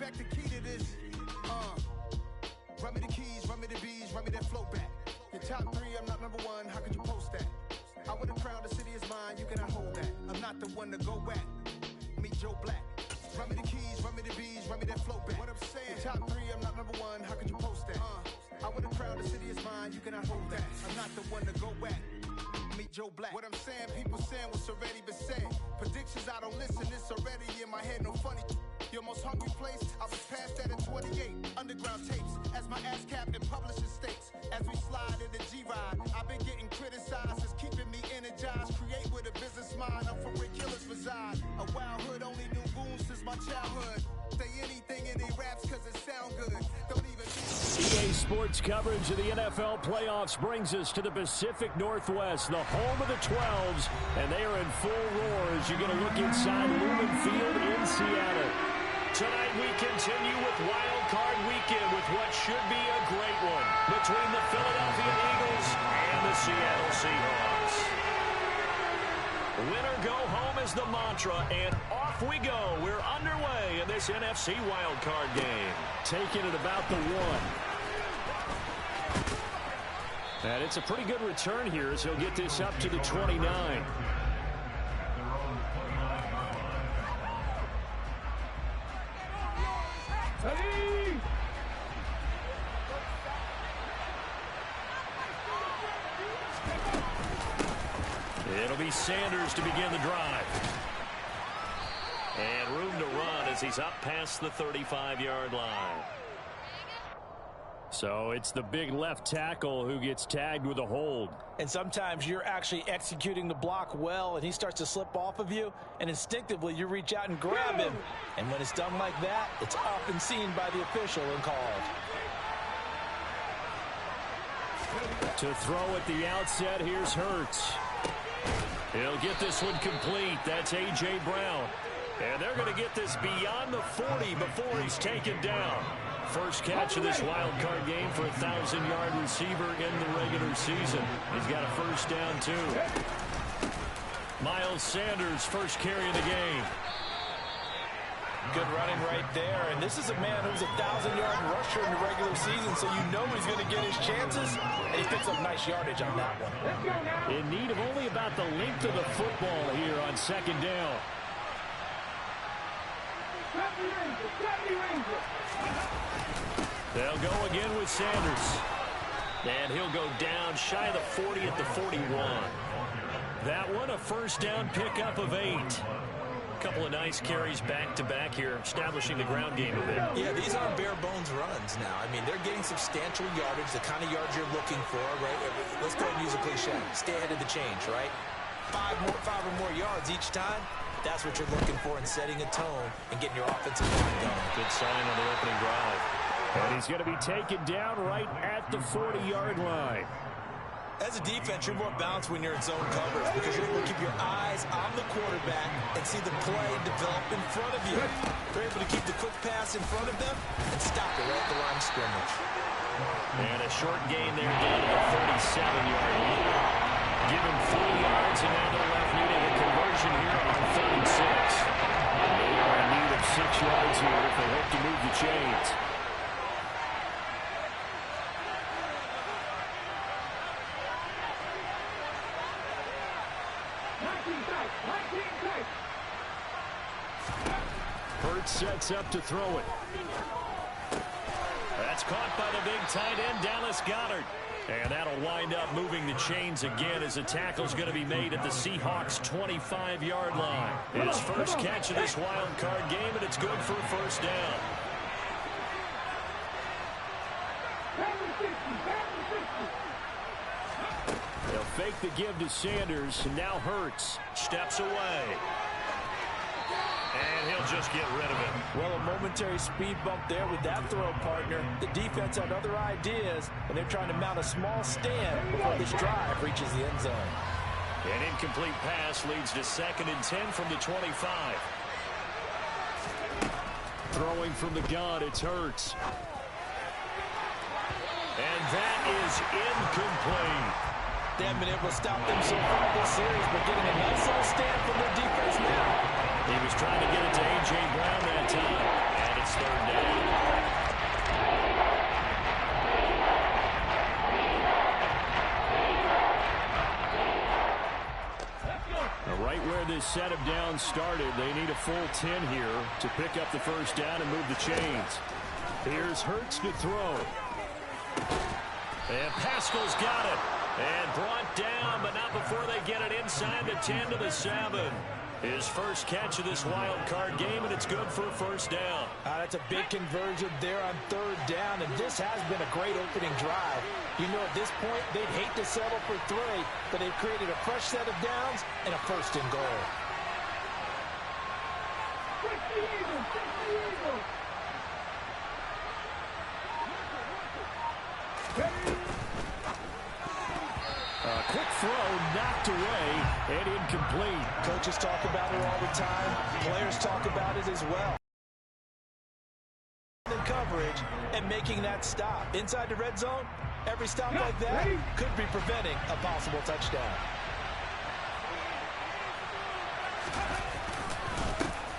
back the key to this. Run me the keys, run me the bees, run me that flow back. Your top three, I'm not number one, how could you post that? I would have crowned the city is mine, you cannot hold that. I'm not the one to go back. Meet Joe Black. Run me the keys, run me the bees, run me that flow back. What I'm saying, your top three, I'm not number one, how could you post that? I would have crowned the city is mine, you cannot hold that. I'm not the one to go back. Meet Joe Black. What I'm saying, people saying what's already been said. Predictions, I don't listen, it's already in my head, no funny. Your most hungry place, I was past that in 28. Underground tapes, as my ass capped in publishing states. As we slide in the G-Ride, I've been getting criticized, it's keeping me energized. Create with a business mind, I'm from where killers reside. A wild hood, only knew goons since my childhood. Say anything in their raps cause it sound good. Don't even EA Sports coverage of the NFL playoffs brings us to the Pacific Northwest, the home of the 12s, and they are in full roar as you get a look inside Lumen Field in Seattle. Tonight we continue with Wild Card Weekend with what should be a great one between the Philadelphia Eagles and the Seattle Seahawks. Winner go home is the mantra, and off we go. We're underway in this NFC Wild Card game. Taking it about the 1. And it's a pretty good return here as he'll get this up to the 29. It'll be Sanders to begin the drive. And room to run as he's up past the 35-yard line. So it's the big left tackle who gets tagged with a hold. And sometimes you're actually executing the block well, and he starts to slip off of you, and instinctively you reach out and grab him. And when it's done like that, it's often seen by the official and called. To throw at the outset, here's Hurts. He'll get this one complete. That's A.J. Brown. And they're going to get this beyond the 40 before he's taken down. First catch of this wild card game for a 1,000-yard receiver in the regular season. He's got a first down, too. Miles Sanders, first carry of the game. Good running right there. And this is a man who's a 1,000-yard rusher in the regular season, so you know he's going to get his chances. And he picks up nice yardage on that one. In need of only about the length of the football here on second down. They'll go again with Sanders. And he'll go down shy of the 40 at the 41. That one a first down pickup of 8. Couple of nice carries back-to-back here, establishing the ground game a bit. Yeah, these aren't bare-bones runs now. I mean, they're getting substantial yardage, the kind of yards you're looking for, right? Let's go and use a cliche. Stay ahead of the change, right? Five or more yards each time. That's what you're looking for in setting a tone and getting your offensive line going. Good sign on the opening drive. And he's going to be taken down right at the 40-yard line. As a defense, you're more balanced when you're in zone coverage because you're able to keep your eyes on the quarterback and see the play develop in front of you. You're able to keep the quick pass in front of them and stop it right at the line of scrimmage. And a short gain there down to the 37-yard line. Give him 3 yards, and now they're left needing a conversion here on 36. They are in need of 6 yards here if they hope to move the chains. Hurts sets up to throw it. That's caught by the big tight end, Dallas Goedert. And that'll wind up moving the chains again as the tackle's going to be made at the Seahawks' 25-yard line. His first catch of this wild card game, and it's good for a first down. They'll fake the give to Sanders, and now Hurts steps away. And he'll just get rid of it. Well, a momentary speed bump there with that throw, partner. The defense had other ideas, and they're trying to mount a small stand before this drive reaches the end zone. An incomplete pass leads to 2nd and 10 from the 25. Throwing from the gun, it's Hurts. And that is incomplete. They haven't been able to stop them so far this series, but getting a nice little stand from their defense now. He was trying to get it to A.J. Brown that time. And it's this third down. Right where this set of downs started, they need a full 10 here to pick up the first down and move the chains. Here's Hurts to throw. And Pascal's got it. And brought down, but not before they get it inside the 10 to the 7. His first catch of this wild card game, and it's good for a first down. That's a big conversion there on third down, and this has been a great opening drive. You know, at this point, they'd hate to settle for 3, but they've created a fresh set of downs and a first and goal. Quick throw, knocked away, and incomplete. Coaches talk about it all the time. Players talk about it as well. The coverage and making that stop. Inside the red zone, every stop like that could be preventing a possible touchdown.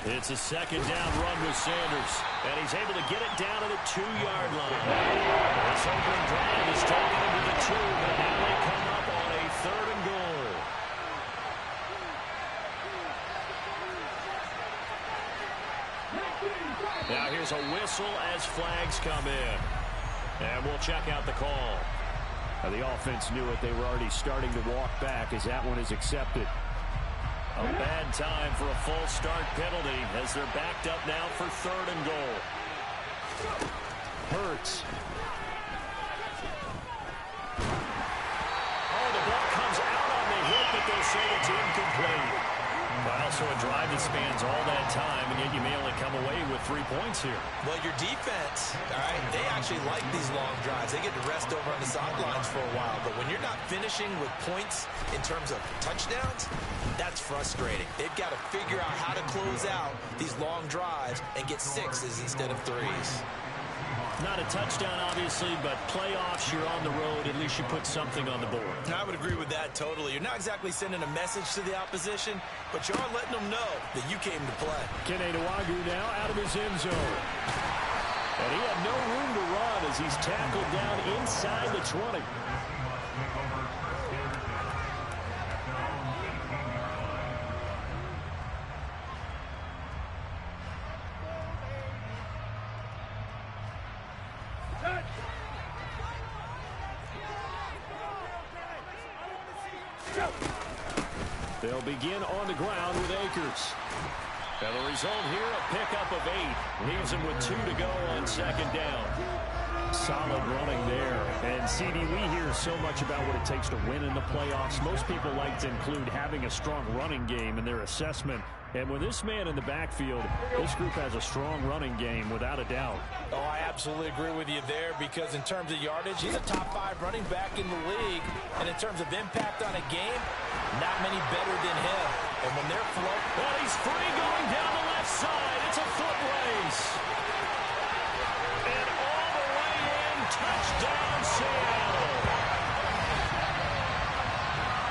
It's a second down run with Sanders, and he's able to get it down to the 2-yard line. This opening drive is taken into the 2, but now they come up on a 3rd and goal. Now here's a whistle as flags come in. And we'll check out the call. Now the offense knew it. They were already starting to walk back as that one is accepted. A bad time for a false start penalty as they're backed up now for 3rd and goal. Hurts. Oh, the ball comes out on the hit, but they'll say it's incomplete. Well, so a drive that spans all that time, and yet you may only come away with 3 points here. Well, your defense, all right, they actually like these long drives. They get to rest over on the sidelines for a while, but when you're not finishing with points in terms of touchdowns, that's frustrating. They've got to figure out how to close out these long drives and get 6s instead of 3s. Not a touchdown, obviously, but playoffs, you're on the road. At least you put something on the board. I would agree with that totally. You're not exactly sending a message to the opposition, but you are letting them know that you came to play. Kene Nwangwu now out of his end zone. And he had no room to run as he's tackled down inside the 20. They'll begin on the ground with Akers. And the result here, a pickup of 8. Leaves him with 2 to go on 2nd down. Solid running there. And, CD, we hear so much about what it takes to win in the playoffs. Most people like to include having a strong running game in their assessment. And with this man in the backfield, this group has a strong running game, without a doubt. Oh, I absolutely agree with you there, because in terms of yardage, he's a top 5 running back in the league. And in terms of impact on a game, not many better than him. And when they're floating, well, he's free going down the left side. It's a foot race. And all the way in, touchdown Seattle.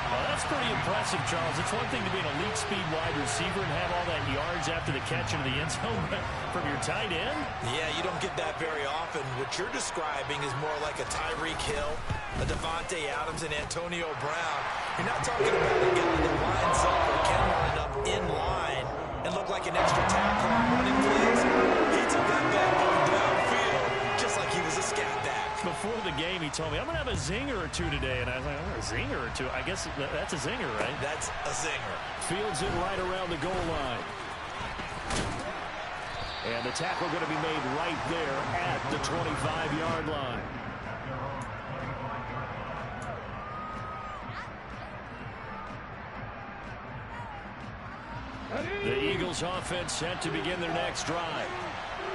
Well, that's pretty impressive, Charles. It's one thing to be an elite speed wide receiver and have all that yards after the catch into the end zone from your tight end. Yeah, you don't get that very often. What you're describing is more like a Tyreek Hill, a Devontae Adams, and Antonio Brown. You're not talking about a guy that lines up or can line up in line and look like an extra tackle on running plays. He took that bad boy downfield just like he was a scat back. Before the game, he told me, I'm going to have a zinger or 2 today. And I was like, oh, a zinger or 2? I guess that's a zinger, right? That's a zinger. Fields it right around the goal line. And the tackle going to be made right there at the 25-yard line. The Eagles offense set to begin their next drive.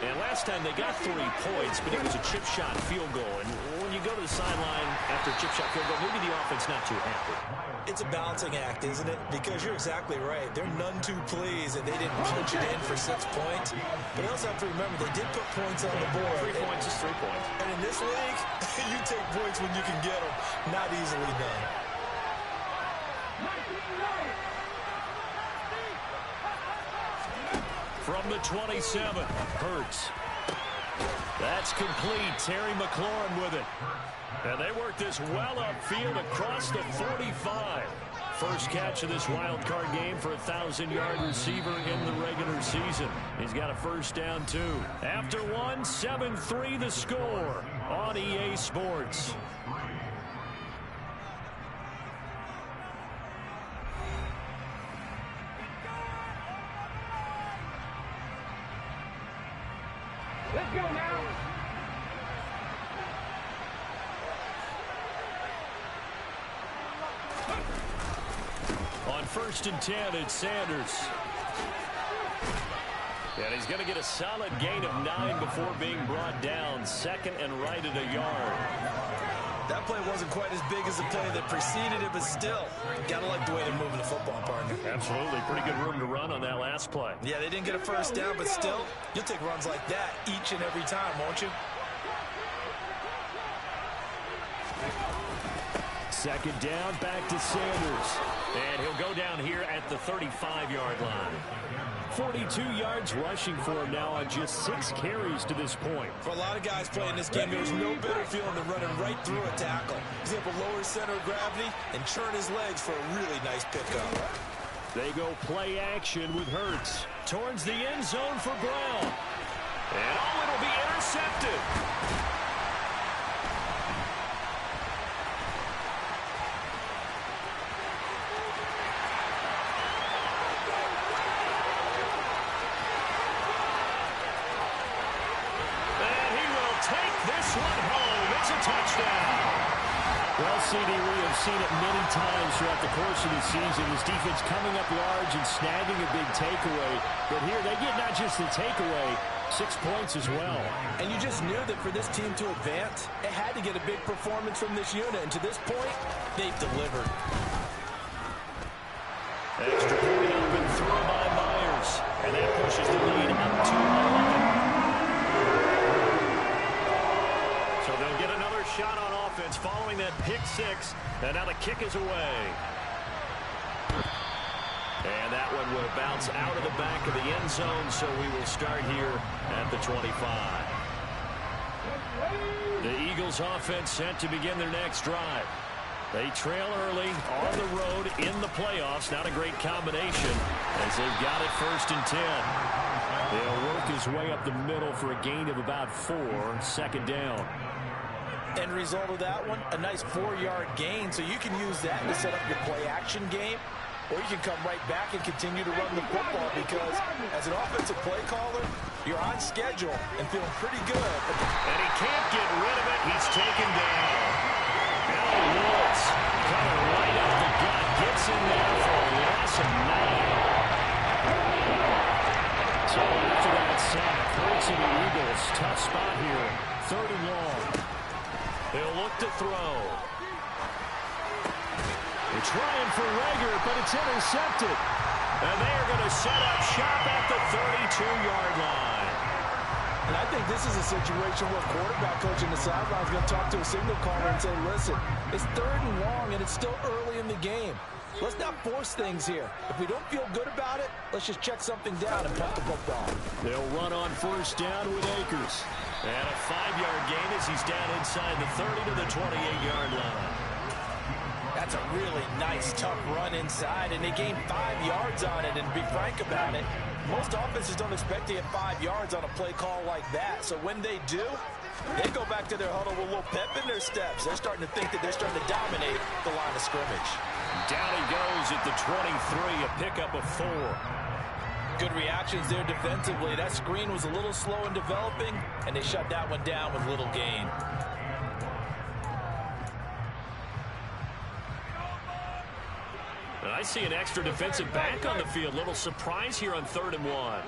And last time they got 3 points, but it was a chip shot field goal. And when you go to the sideline after a chip shot field goal, maybe the offense not too happy. It's a balancing act, isn't it? Because you're exactly right. They're none too pleased that they didn't punch it in for 6 points. But you also have to remember, they did put points on the board. 3 points is 3 points. And in this league, you take points when you can get them. Not easily done. From the 27, Hurts. That's complete. Terry McLaurin with it. And they work this well upfield across the 45. First catch of this wild card game for a 1,000-yard receiver in the regular season. He's got a first down, too. After one, 7-3 the score on EA Sports. Let's go now. On 1st and 10, it's Sanders. And he's going to get a solid gain of 9 before being brought down. Second and right at a yard. That play wasn't quite as big as the play that preceded it, but still, got to like the way they're moving the football, partner. Absolutely. Pretty good room to run on that last play. Yeah, they didn't get a first down, but still, you'll take runs like that each and every time, won't you? Second down, back to Sanders. And he'll go down here at the 35-yard line. 42 yards rushing for him now on just 6 carries to this point. For a lot of guys playing this game, there's no better feeling than running right through a tackle. He's able to lower his center of gravity and churn his legs for a really nice pickup. They go play action with Hurts. Towards the end zone for Brown. And it'll be intercepted. Well, CD, we have seen it many times throughout the course of the season. This defense coming up large and snagging a big takeaway. But here they get not just the takeaway, 6 points as well. And you just knew that for this team to advance, it had to get a big performance from this unit. And to this point, they've delivered. Extra point up and through by Myers. And that pushes the lead up to 11. So they'll get another shot on offense following that pick 6. And now the kick is away. And that one will bounce out of the back of the end zone, so we will start here at the 25. The Eagles offense set to begin their next drive. They trail early on the road in the playoffs. Not a great combination as they've got it 1st and 10. They'll work his way up the middle for a gain of about 4, second down. End result of that one, a nice 4-yard gain, so you can use that to set up your play-action game, or you can come right back and continue to run the football because as an offensive play caller, you're on schedule and feeling pretty good. And he can't get rid of it. He's taken down. Now Woods coming right up the gut, gets in there for a loss of 9. So after that sack, Hurts and the Eagles, tough spot here, 3rd and long. They'll look to throw. They're trying for Rager, but it's intercepted. And they are going to set up shop at the 32-yard line. And I think this is a situation where quarterback coach in the sideline is going to talk to a signal caller and say, listen, it's 3rd and long, and it's still early in the game. Let's not force things here. If we don't feel good about it, let's just check something down and punt the football. They'll run on 1st down with Akers. And a 5-yard gain as he's down inside the 30 to the 28-yard line. That's a really nice, tough run inside, and they gained 5 yards on it. And to be frank about it, most offenses don't expect to get 5 yards on a play call like that. So when they do, they go back to their huddle with a little pep in their steps. They're starting to think that they're starting to dominate the line of scrimmage. Down he goes at the 23, a pickup of 4. Good reactions there defensively. That screen was a little slow in developing, and they shut that one down with little gain. And I see an extra defensive back on the field. Little surprise here on 3rd and 1.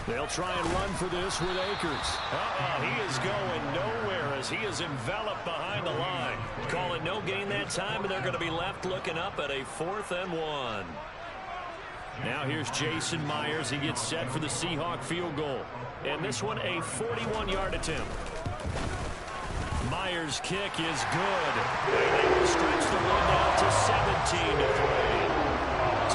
They'll try and run for this with Akers. He is going nowhere as he is enveloped behind the line. Call it no gain that time, and they're going to be left looking up at a 4th and 1. Now here's Jason Myers. He gets set for the Seahawk field goal. And this one a 41-yard attempt. Myers' kick is good. And they will stretch the lead out to 17-3.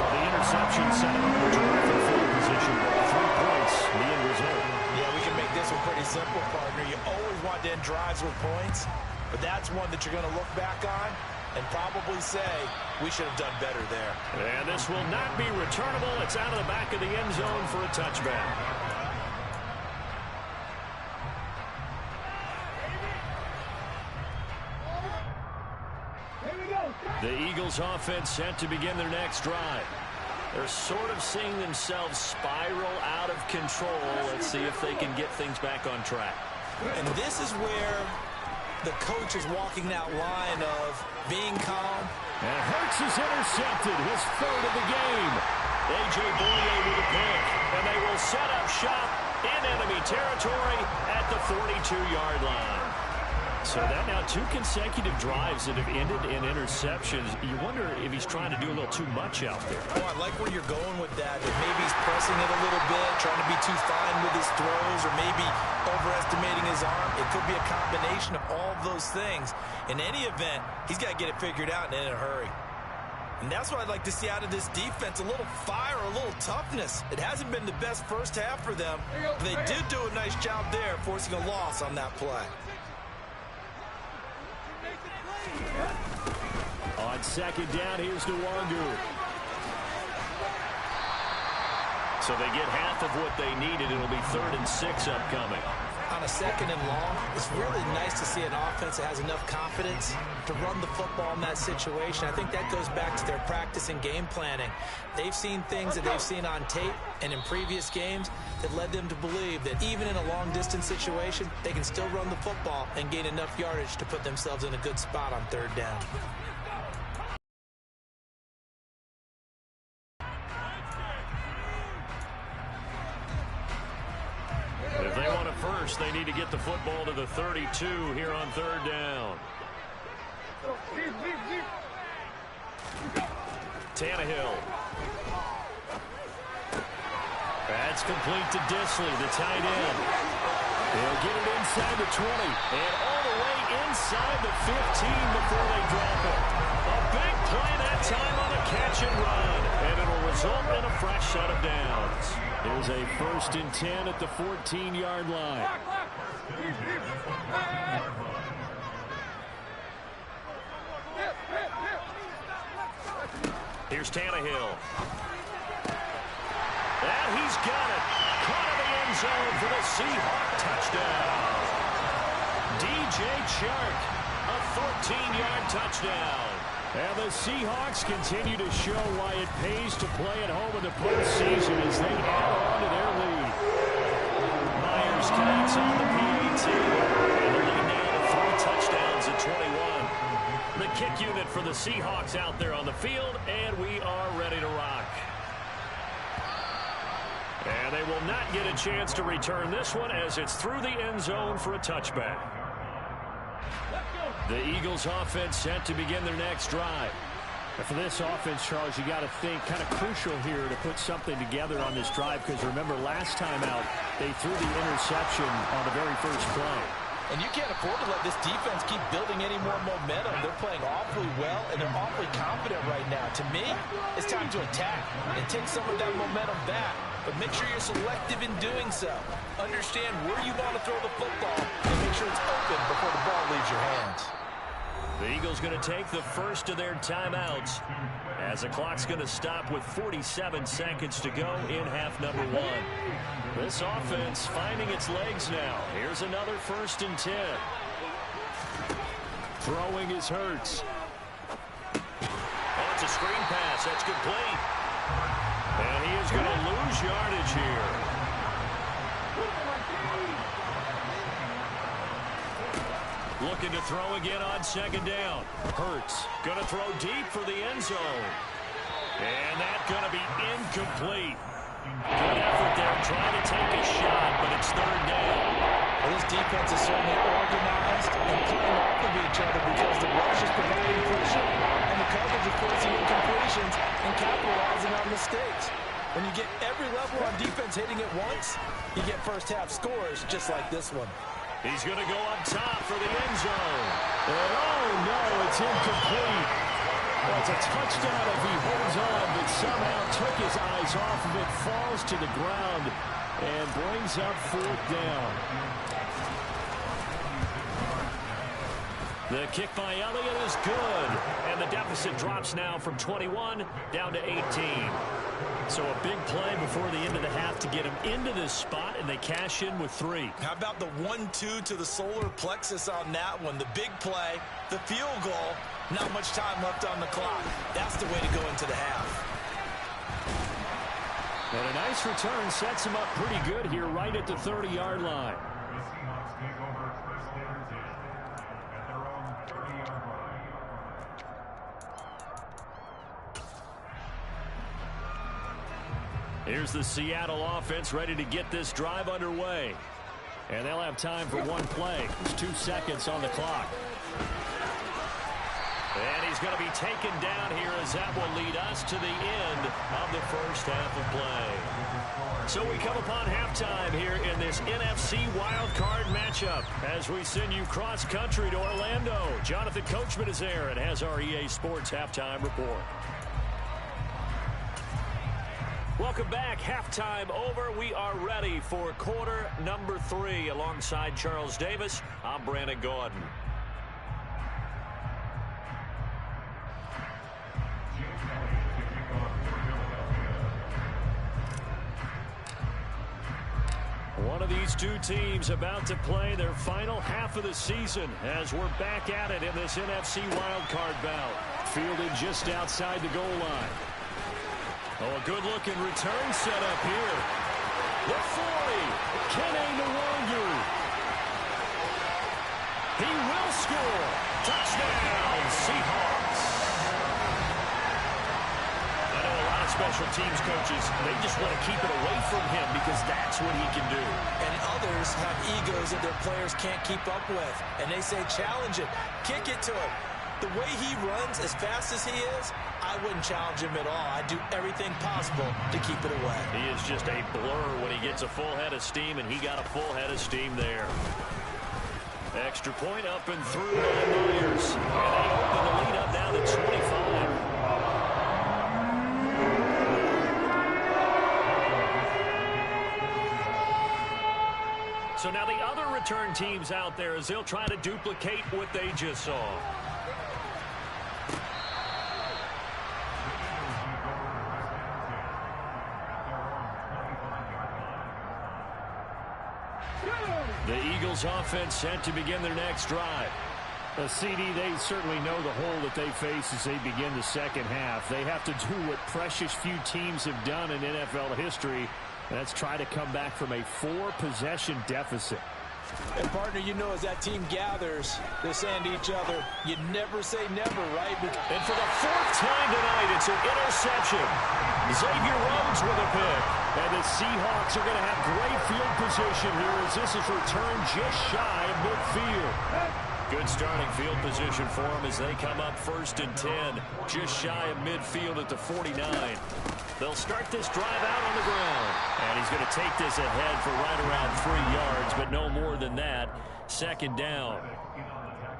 So the interception set up a terrific field position. 3 points, the end result. Yeah, we can make this one pretty simple, partner. You always want to end drives with points, but that's one that you're going to look back on and probably say, we should have done better there. And this will not be returnable. It's out of the back of the end zone for a touchback. The Eagles offense set to begin their next drive. They're sort of seeing themselves spiral out of control. Let's see if they can get things back on track. And this is where the coach is walking that line of being calm. And Hurts is intercepted, his 3rd of the game. A.J. Bouye with a pick, and they will set up shop in enemy territory at the 42-yard line. So that now 2 consecutive drives that have ended in interceptions. You wonder if he's trying to do a little too much out there. Oh, I like where you're going with that. That maybe he's pressing it a little bit, trying to be too fine with his throws, or maybe overestimating his arm. It could be a combination of all of those things. In any event, he's got to get it figured out and in a hurry. And that's what I'd like to see out of this defense, a little fire, a little toughness. It hasn't been the best first half for them. But they did do a nice job there, forcing a loss on that play. On 2nd down, here's Nwangu. So they get half of what they needed. It'll be 3rd and 6 upcoming. On a 2nd and long, it's really nice to see an offense that has enough confidence to run the football in that situation. I think that goes back to their practice and game planning. They've seen things that they've seen on tape and in previous games that led them to believe that even in a long-distance situation, they can still run the football and gain enough yardage to put themselves in a good spot on 3rd down. If they want a first, they need to get the football to the 32 here on 3rd down. Tannehill. That's complete to Disley, the tight end. They'll get it inside the 20 and all the way inside the 15 before they drop it. A big play that time on a catch and run, and it'll result in a fresh set of downs. Here's a 1st and 10 at the 14-yard line. Here's Tannehill. And he's got it. Caught in the end zone for the Seahawk touchdown. DJ Chark, a 14-yard touchdown. And the Seahawks continue to show why it pays to play at home in the postseason as they add on to their lead. Myers connects on the PAT. And the lead now to 3 touchdowns at 21. The kick unit for the Seahawks out there on the field, and we are ready to rock. And they will not get a chance to return this one as it's through the end zone for a touchback. The Eagles offense set to begin their next drive. And for this offense, Charles, you got to think kind of crucial here to put something together on this drive, because remember last time out they threw the interception on the very first play. And you can't afford to let this defense keep building any more momentum. They're playing awfully well, and they're awfully confident right now. To me, it's time to attack and take some of that momentum back. But make sure you're selective in doing so. Understand where you want to throw the football, and make sure it's open before the ball leaves your hands. The Eagles going to take the first of their timeouts as the clock's going to stop with 47 seconds to go in half number 1. This offense finding its legs now. Here's another 1st and 10. Throwing is Hurts. Oh, it's a screen pass. That's complete. And he is going to lose yardage here. Looking to throw again on 2nd down. Hurts going to throw deep for the end zone. And that's going to be incomplete. Good effort there trying to take a shot, but it's 3rd down. Well, this defense is certainly organized and playing off of each other because the rush is providing pressure and the coverage is forcing incompletions and capitalizing on mistakes. When you get every level on defense hitting it once, you get first half scores just like this one. He's going to go up top for the end zone. And oh no, it's incomplete. Well, it's a touchdown if he holds on, but somehow took his eyes off of it, falls to the ground, and brings up 4th down. The kick by Elliott is good, and the deficit drops now from 21 down to 18. So a big play before the end of the half to get him into this spot, and they cash in with 3. How about the 1-2 to the solar plexus on that one? The big play, the field goal, not much time left on the clock. That's the way to go into the half. And a nice return sets him up pretty good here right at the 30-yard line. Here's the Seattle offense ready to get this drive underway. And they'll have time for one play. There's 2 seconds on the clock. And he's going to be taken down here as that will lead us to the end of the first half of play. So we come upon halftime here in this NFC wildcard matchup as we send you cross-country to Orlando. Jonathan Coachman is there and has our EA Sports halftime report. Welcome back. Halftime over. We are ready for quarter number 3. Alongside Charles Davis, I'm Brandon Gordon. One of these two teams about to play their final half of the season as we're back at it in this NFC wildcard bout. Fielded just outside the goal line. Oh, a good-looking return set up here. The 40, Kene Nwangu. He will score. Touchdown, Seahawks. I know a lot of special teams coaches, they just want to keep it away from him because that's what he can do. And others have egos that their players can't keep up with. And they say, challenge it, kick it to him. The way he runs, as fast as he is, I wouldn't challenge him at all. I'd do everything possible to keep it away. He is just a blur when he gets a full head of steam, and he got a full head of steam there. Extra point up and through by Myers. And they open the lead up now to 25. So now the other return teams out there as they'll try to duplicate what they just saw. The Eagles offense set to begin their next drive. CD, they certainly know the hole that they face as they begin the second half. They have to do what precious few teams have done in NFL history. That's try to come back from a 4-possession deficit. And, partner, you know as that team gathers, they're saying to each other, you never say never, right? And for the 4th time tonight, it's an interception. Xavier Rhodes with a pick. And the Seahawks are going to have great field position here as this is returned just shy of midfield. Good starting field position for them as they come up 1st and 10. Just shy of midfield at the 49. They'll start this drive out on the ground. And he's going to take this ahead for right around 3 yards, but no more than that. 2nd down.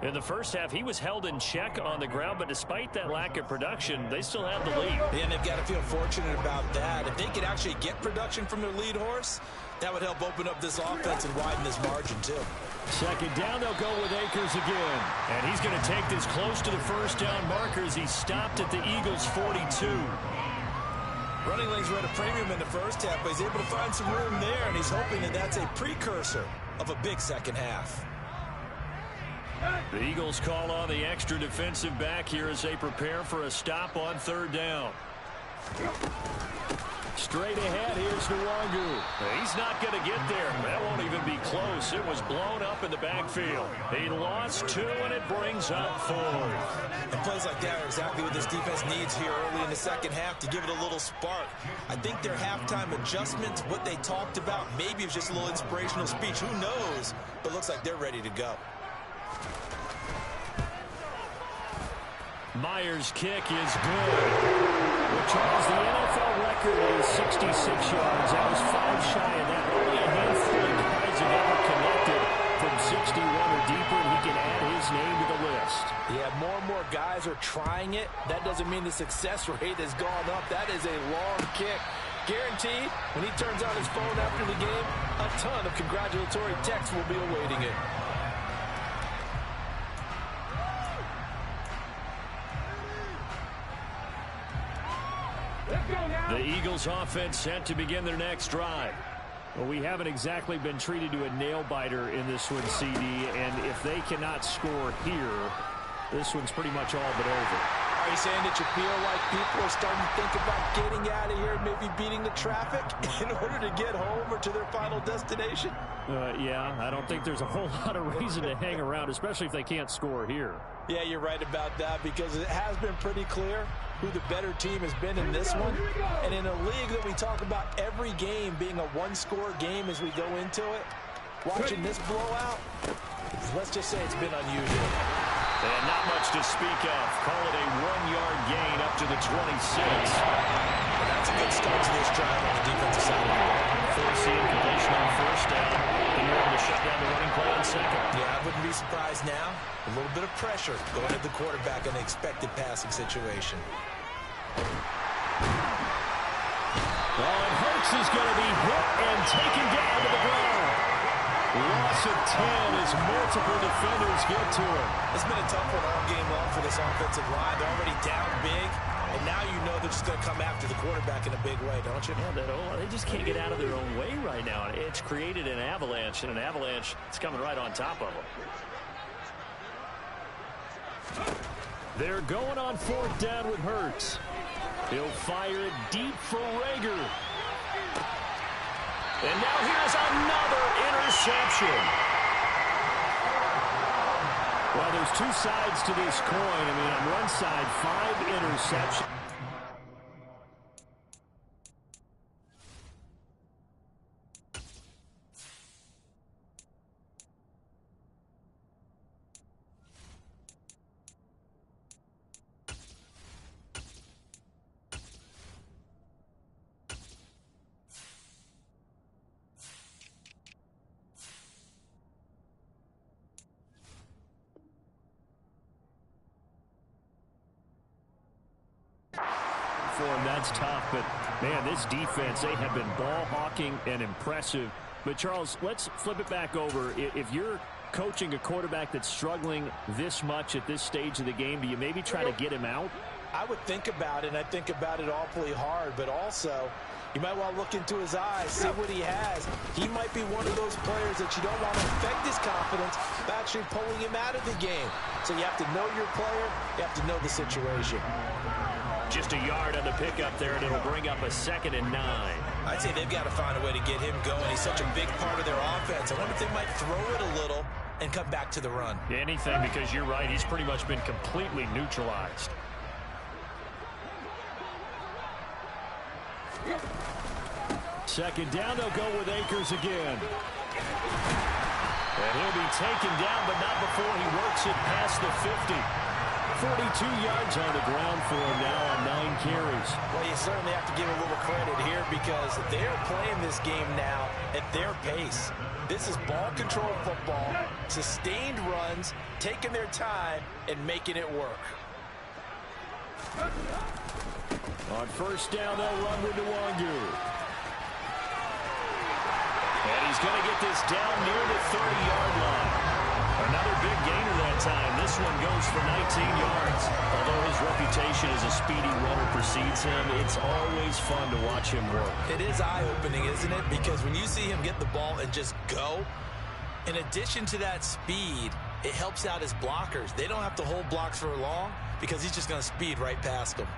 In the first half, he was held in check on the ground, but despite that lack of production, they still have the lead. And they've got to feel fortunate about that. If they could actually get production from their lead horse, that would help open up this offense and widen this margin, too. 2nd down, they'll go with Akers again. And he's going to take this close to the 1st down marker as he stopped at the Eagles' 42. Running lanes were at a premium in the first half, but he's able to find some room there, and he's hoping that that's a precursor of a big second half. The Eagles call on the extra defensive back here as they prepare for a stop on 3rd down. Straight ahead, here's Nwangu. He's not going to get there. That won't even be close. It was blown up in the backfield. He lost 2, and it brings up 4th. And plays like that are exactly what this defense needs here early in the second half to give it a little spark. I think their halftime adjustments, what they talked about, maybe it was just a little inspirational speech. Who knows? But looks like they're ready to go. Myers' kick is good. Which was the NFL record is 66 yards. That was 5 shy of that. Only a handful of guys have ever connected from 61 or deeper, and he can add his name to the list. Yeah, more and more guys are trying it, that doesn't mean the success rate has gone up. That is a long kick. Guaranteed, when he turns on his phone after the game, a ton of congratulatory texts will be awaiting it. The Eagles offense set to begin their next drive. Well, we haven't exactly been treated to a nail-biter in this one, CD, and if they cannot score here, this one's pretty much all but over. Are you saying that you feel like people are starting to think about getting out of here and maybe beating the traffic in order to get home or to their final destination? Yeah, I don't think there's a whole lot of reason to hang around, especially if they can't score here. Yeah, you're right about that, because it has been pretty clear who the better team has been in this one. And in a league that we talk about every game being a one-score game as we go into it, watching this blowout, let's just say it's been unusual. And not much to speak of. Call it a 1-yard gain up to the 26. Well, that's a good start to this drive on the defensive side of the ball. Forcing completion on first down. Then you're able to shut down the running play on second. Yeah, I wouldn't be surprised now. A little bit of pressure going at the quarterback in an expected passing situation. Well, and Hurts is going to be hit and taken down to the ground. Loss of 10 as multiple defenders get to him. It's been a tough one all game long for this offensive line. They're already down big, and now you know they're just going to come after the quarterback in a big way, don't you? Yeah, they just can't get out of their own way right now. It's created an avalanche, and an avalanche is coming right on top of them. They're going on fourth down with Hurts. He'll fire it deep for Rager. And now here's another interception. Well, there's two sides to this coin. I mean, on one side, 5 interceptions. That's tough, but man, this defense, they have been ball hawking and impressive. But Charles, let's flip it back over. If you're coaching a quarterback that's struggling this much at this stage of the game, do you maybe try to get him out? I would think about it, and I think about it awfully hard, but also you might want to look into his eyes, see what he has. He might be one of those players that you don't want to affect his confidence by actually pulling him out of the game. So you have to know your player, you have to know the situation. Just a yard on the pickup there, and it'll bring up a 2nd and 9. I'd say they've got to find a way to get him going. He's such a big part of their offense. I wonder if they might throw it a little and come back to the run. Anything, because you're right. He's pretty much been completely neutralized. Second down, they'll go with Akers again. And he'll be taken down, but not before he works it past the 50. 42 yards on the ground for him now on 9 carries. Well, you certainly have to give a little credit here because they're playing this game now at their pace. This is ball control football, sustained runs, taking their time, and making it work. On first down, they'll run with Nwangu. And he's going to get this down near the 30-yard line. Another big gainer that time. This one goes for 19 yards. Although his reputation as a speedy runner precedes him, it's always fun to watch him work. It is eye-opening, isn't it? Because when you see him get the ball and just go, in addition to that speed, it helps out his blockers. They don't have to hold blocks for long because he's just going to speed right past them.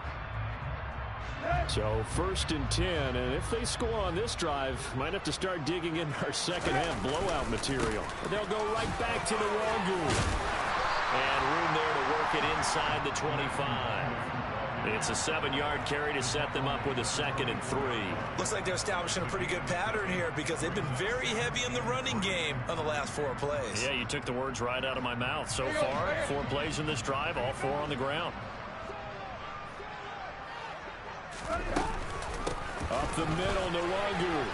So 1st and 10, and if they score on this drive, might have to start digging in our second-half blowout material. They'll go right back to the Nwangu. And room there to work it inside the 25. It's a 7-yard carry to set them up with a 2nd and 3. Looks like they're establishing a pretty good pattern here because they've been very heavy in the running game on the last 4 plays. Yeah, you took the words right out of my mouth. So far, 4 plays in this drive, all 4 on the ground. Up the middle, Nwangu.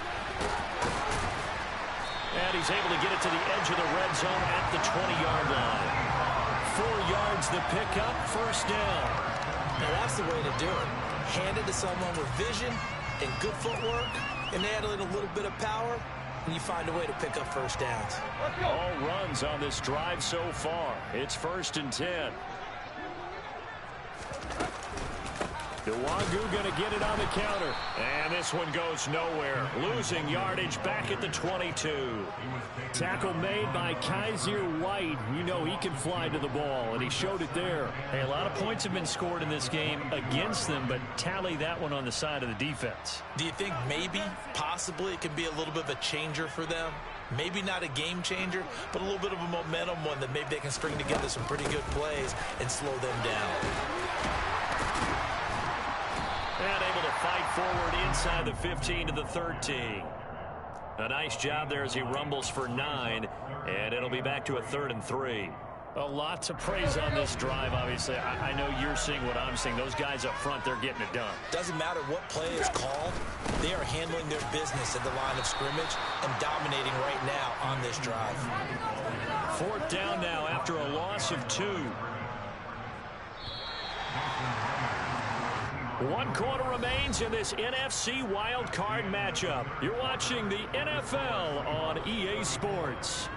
And he's able to get it to the edge of the red zone at the 20-yard line. 4 yards gets the pickup, first down. Now that's the way to do it. Hand it to someone with vision and good footwork, and add in a little bit of power, and you find a way to pick up first downs. All runs on this drive so far. It's 1st and 10. Nwangu going to get it on the counter. And this one goes nowhere. Losing yardage back at the 22. Tackle made by Kaiser White. You know he can fly to the ball, and he showed it there. Hey, a lot of points have been scored in this game against them, but tally that one on the side of the defense. Do you think maybe, possibly, it can be a little bit of a changer for them? Maybe not a game changer, but a little bit of a momentum one that maybe they can string together some pretty good plays and slow them down. And able to fight forward inside the 15 to the 13. A nice job there as he rumbles for 9, and it'll be back to a 3rd and 3. A lot to praise on this drive, obviously. I know you're seeing what I'm seeing. Those guys up front, they're getting it done. Doesn't matter what play is called. They are handling their business at the line of scrimmage and dominating right now on this drive. 4th down now after a loss of 2. 1 quarter remains in this NFC wildcard matchup. You're watching the NFL on EA Sports.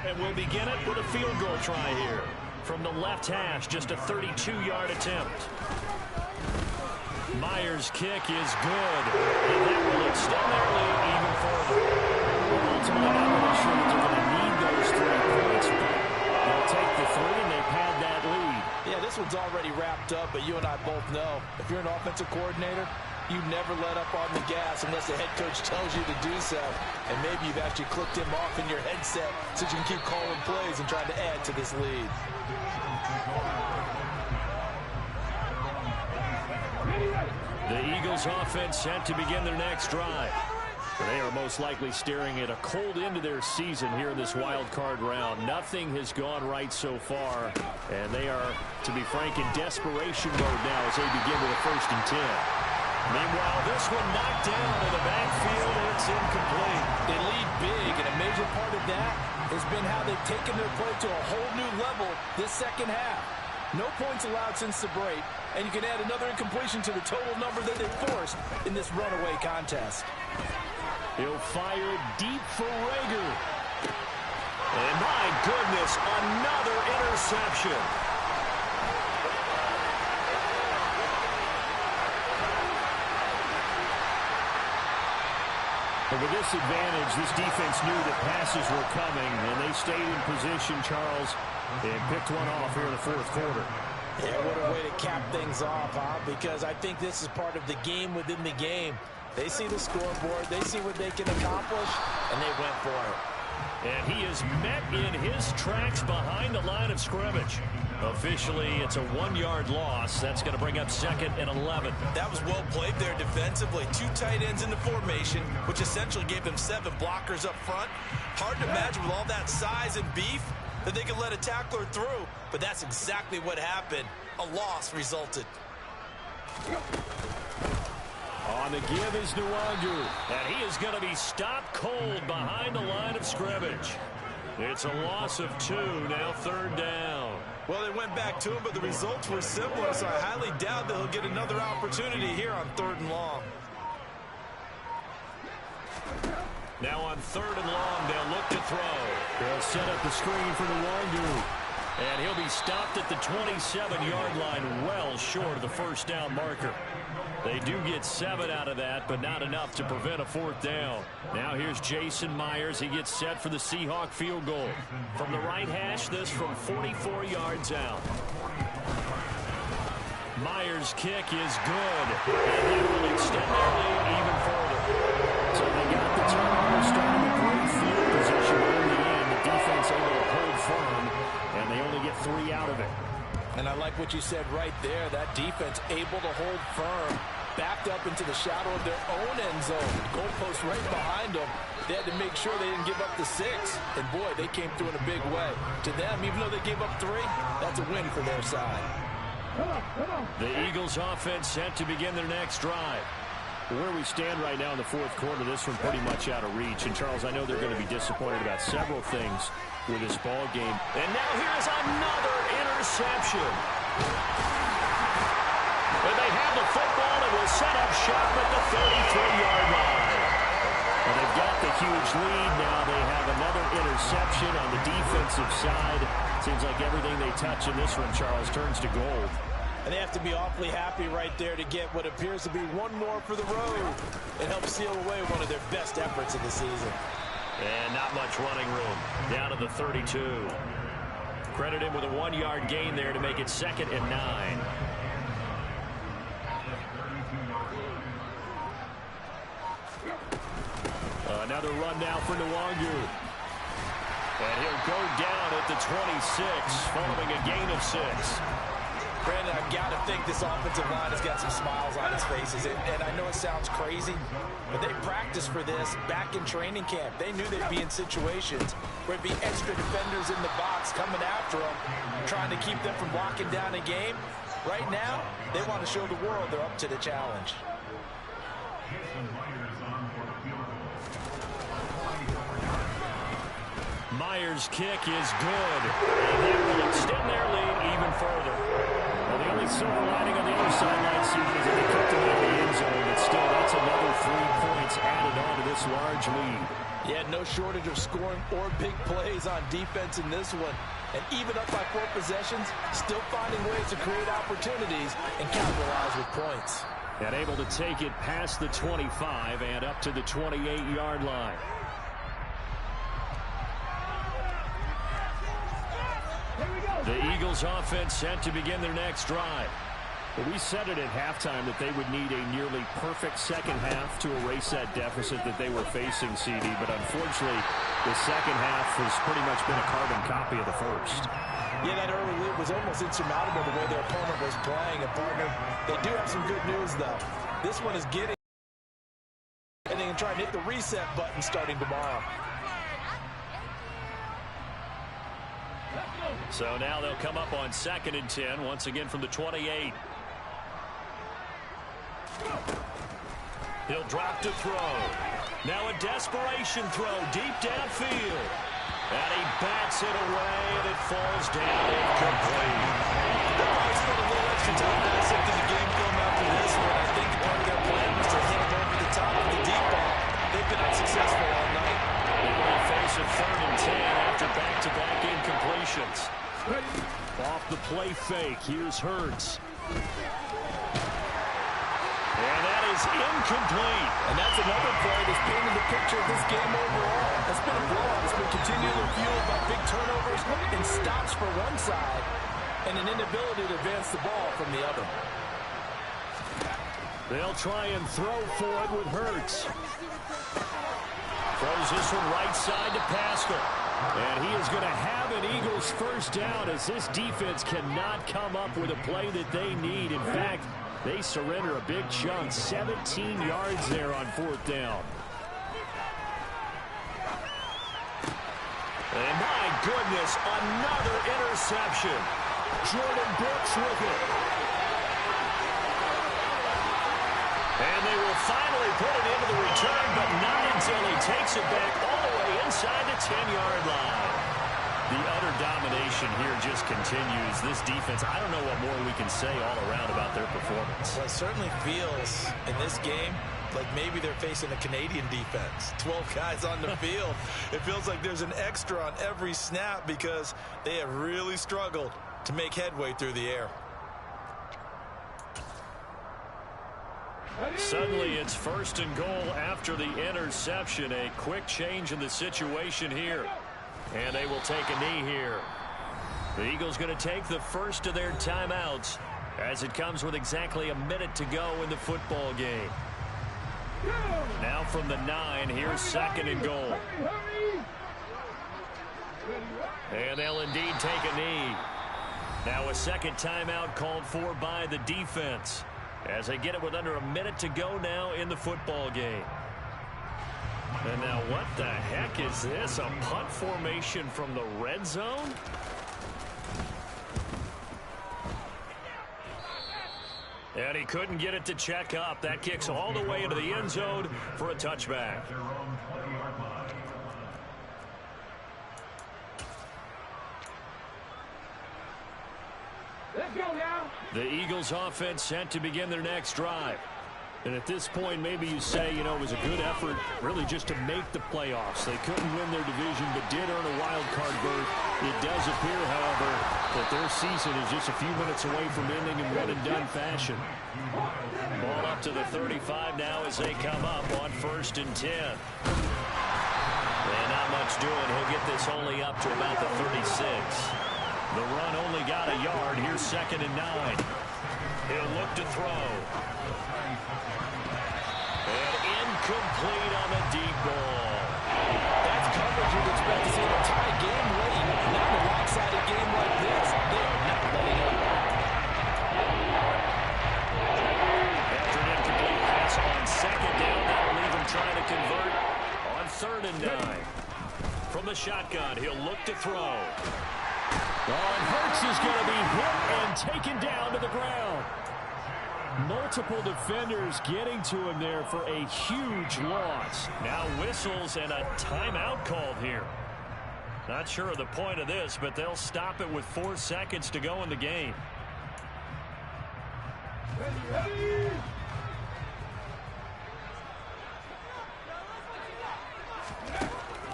And we'll begin it with a field goal try here. From the left hash, just a 32-yard attempt. Myers' kick is good. And that will extend their lead even further. Ultimately, not really sure that they're going to need those 3 points, but they'll take the 3 and they pad that lead. Yeah, this one's already wrapped up, but you and I both know if you're an offensive coordinator, you never let up on the gas unless the head coach tells you to do so. And maybe you've actually clicked him off in your headset so you can keep calling plays and trying to add to this lead. The Eagles offense set to begin their next drive. They are most likely staring at a cold end to their season here in this wild card round. Nothing has gone right so far, and they are, to be frank, in desperation mode now as they begin with a 1st and 10. Meanwhile, this one knocked down in the backfield. It's incomplete. They lead big, and a major part of that has been how they've taken their play to a whole new level this second half. No points allowed since the break, and you can add another incompletion to the total number that they forced in this runaway contest. He'll fire deep for Rager. And my goodness, another interception. But with this advantage, this defense knew that passes were coming, and they stayed in position, Charles, and picked one off here in the 4th quarter. Yeah, what a way to cap things off, huh? Because I think this is part of the game within the game. They see the scoreboard, they see what they can accomplish, and they went for it. And he is met in his tracks behind the line of scrimmage. Officially, it's a 1-yard loss. That's going to bring up 2nd and 11. That was well played there defensively. 2 tight ends in the formation, which essentially gave them 7 blockers up front. Hard to imagine with all that size and beef that they could let a tackler through, but that's exactly what happened. A loss resulted. On the give is Nwangu, and he is going to be stopped cold behind the line of scrimmage. It's a loss of 2, now 3rd down. Well, they went back to him, but the results were similar, so I highly doubt that he'll get another opportunity here on 3rd and long. Now on 3rd and long, they'll look to throw. They'll set up the screen for Nwangu. And he'll be stopped at the 27-yard line, well short of the 1st down marker. They do get 7 out of that, but not enough to prevent a 4th down. Now here's Jason Myers. He gets set for the Seahawk field goal. From the right hash, this from 44 yards out. Myers' kick is good, and that will extend their lead even further. So they got the turnover, starting a great field position, but in the end, the defense able to hold firm, and they only get 3 out of it. And I like what you said right there. That defense able to hold firm, backed up into the shadow of their own end zone. Goalpost right behind them. They had to make sure they didn't give up the 6. And boy, they came through in a big way. To them, even though they gave up 3, that's a win for their side. The Eagles offense set to begin their next drive. Where we stand right now in the fourth quarter, this one pretty much out of reach. And, Charles, I know they're going to be disappointed about several things with this ball game. And now here's another interception. And they have the football and will set up shop at the 33-yard line. Well, they've got the huge lead. Now they have another interception on the defensive side. Seems like everything they touch in this one, Charles, turns to gold. And they have to be awfully happy right there to get what appears to be one more for the road and help seal away one of their best efforts of the season. And not much running room. Down to the 32. Credit him with a 1-yard gain there to make it 2nd and 9. Another run now for Nwangu. And he'll go down at the 26 following a gain of 6. Brandon, I've got to think this offensive line has got some smiles on its faces. And I know it sounds crazy, but they practiced for this back in training camp. They knew they'd be in situations where there'd be extra defenders in the box coming after them, trying to keep them from locking down a game. Right now, they want to show the world they're up to the challenge. Myers' kick is good. And they will extend their lead even further. Well, the only silver lining on the other sideline season is that they kicked him out of the end zone, but still, that's another 3 points added on to this large lead. Yeah, no shortage of scoring or big plays on defense in this one. And even up by 4 possessions, still finding ways to create opportunities and capitalize with points. And able to take it past the 25 and up to the 28-yard line. The Eagles offense set to begin their next drive. Well, we said it at halftime that they would need a nearly perfect second half to erase that deficit that they were facing, CD. But unfortunately, the second half has pretty much been a carbon copy of the first. Yeah, that early lead was almost insurmountable the way their opponent was playing. And, partner, they do have some good news, though. This one is getting, and they can try and hit the reset button starting tomorrow. So now they'll come up on 2nd and 10, once again from the 28. He'll drop to throw. Now a desperation throw deep downfield. And he bats it away, and it falls down incomplete. They'll probably spend a little extra time dissecting the game film after this one. I think part of their plan was to hit him over the top of the deep ball. They've been unsuccessful all night. They face a 3rd and 10 after back-to-back incompletions. Off the play fake, here's Hurts. And that is incomplete. And that's another play that's painted the picture of this game overall. It's been a blowout. It's been continually fueled by big turnovers and stops for one side and an inability to advance the ball from the other. They'll try and throw for it with Hurts. Throws this one right side to Pascal. And he is going to have an Eagles first down as this defense cannot come up with a play that they need. In fact, they surrender a big chunk, 17 yards there on 4th down. And my goodness, another interception. Jordan Brooks with it. And they will finally put it into the return, but not until he takes it back all the way inside the 10-yard line. The utter domination here just continues. This defense, I don't know what more we can say all around about their performance. Well, it certainly feels in this game like maybe they're facing a Canadian defense. 12 guys on the field. It feels like there's an extra on every snap because they have really struggled to make headway through the air. Suddenly it's 1st and goal after the interception. A quick change in the situation here. And they will take a knee here. The Eagles going to take the first of their timeouts as it comes with exactly a minute to go in the football game. Now from the 9, here's 2nd and goal. And they'll indeed take a knee. Now a second timeout called for by the defense as they get it with under a minute to go now in the football game. And now what the heck is this? A punt formation from the red zone? And he couldn't get it to check up. That kicks all the way into the end zone for a touchback. Let's go now. The Eagles offense set to begin their next drive. And at this point, maybe you say, you know, it was a good effort really just to make the playoffs. They couldn't win their division, but did earn a wild card berth. It does appear, however, that their season is just a few minutes away from ending in one-and-done fashion. Ball up to the 35 now as they come up on 1st and 10. And not much doing. He'll get this only up to about the 36. The run only got a yard. Here's 2nd and 9. He'll look to throw. And incomplete on the deep ball. That's coverage you'd expect to see in a tie game ready. Not in a lopsided game like this. They're not letting up. After an incomplete pass on 2nd down, that'll leave him trying to convert on 3rd and 9. From the shotgun, he'll look to throw. Oh, and Hurts is going to be hit and taken down to the ground. Multiple defenders getting to him there for a huge loss. Now whistles and a timeout called here. Not sure of the point of this, but they'll stop it with 4 seconds to go in the game.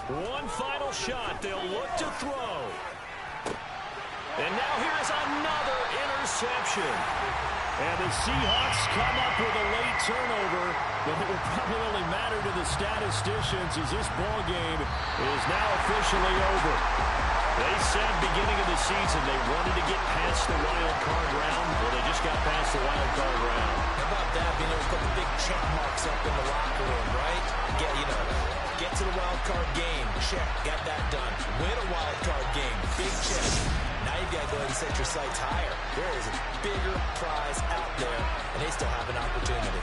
One final shot. They'll look to throw. And now here's another interception. And the Seahawks come up with a late turnover, but it will probably only matter to the statisticians as this ball game is now officially over. They said beginning of the season they wanted to get past the wild card round. Well, they just got past the wild card round. How about that? Being able to put the big check marks up in the locker room, right? Get to the wild card game. Check. Got that done. Win a wild card game. Big check. Now you've got to go ahead and set your sights higher. There is a bigger prize out there, and they still have an opportunity.